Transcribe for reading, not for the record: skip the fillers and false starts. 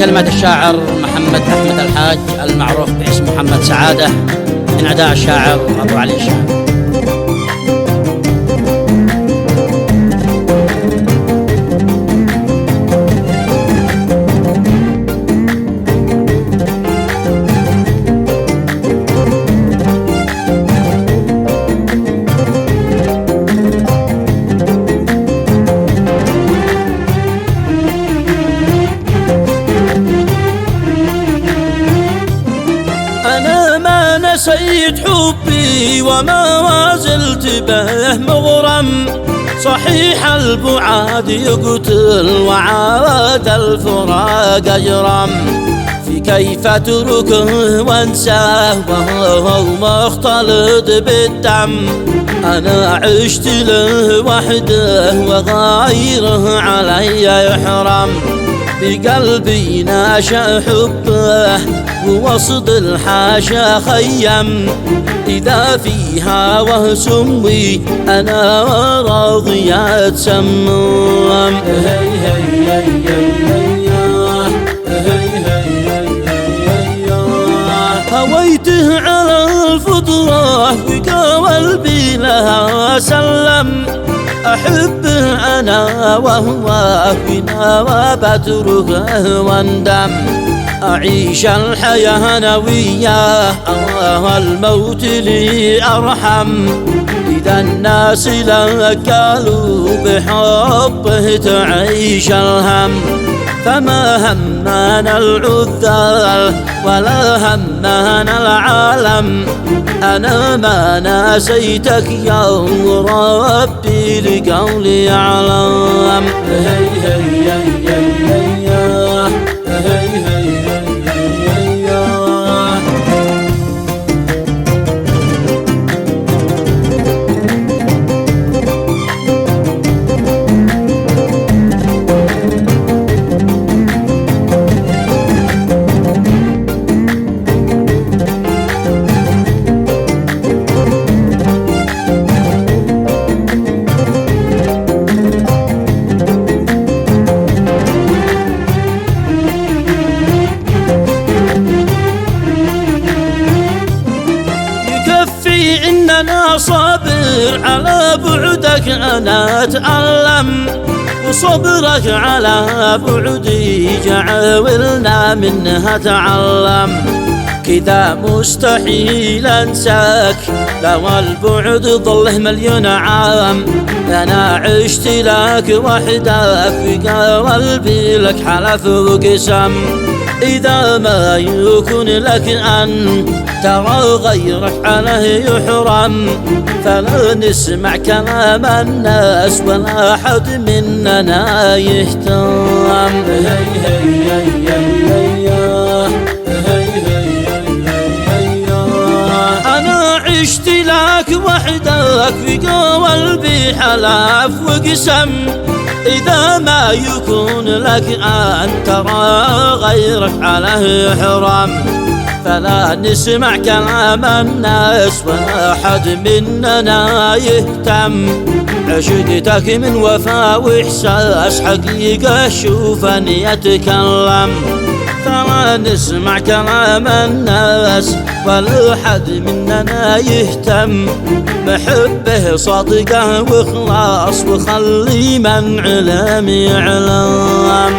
كلمات الشاعر محمد أحمد الحاج المعروف باسم محمد سعادة، من أداء الشاعر أبو علي الشام. أنا ما نسيت حبي وما زلت به مغرم، صحيح البعاد يقتل وعاد الفراق أجرم، في كيف أتركه وانساه وهو مختلط بالدم. أنا عشت له وحده وغيره علي يحرم، بقلبي ناشأ حبه ووسط الحاشا خيم، إذا فيها وسمي أنا راضي أتسمم. هويته على الفطرة وقلبي لها سلم، أحبه أنا وهو فينا وبتركه واندم، أعيش الحياة أنا وياه الموت لي أرحم، إذا الناس لك قالوا بحبه تعيش الهم، فما همنا العذال ولا همنا العالم، أنا ما نسيتك يا ربي لقولي أعلم. إننا صابر على بعدك أنا أتألم، وصبرك على بعدي جعلنا منها تعلم، كذا مستحيل أنساك لو البعد ظله مليون عام، أنا عشت لك وحدك في قلبي لك حلف وقسم، إذا ما يكون لك أن ترى غيرك عليه يحرم، فلا نسمع كلام الناس ولا حد مننا يهتم. أنا عشت لك وحدك في قلبي حلف وقسم، إذا ما يكون لك أن ترى غيرك عليه يحرم، فلا نسمع كلام الناس ولا حد مننا يهتم، عشقتك من وفا وإحساس حقيقة شوف أن يتكلم، فلا نسمع كلام الناس ولا حد مننا يهتم، محبه صادقه وخلاص وخلي من علم يعلم.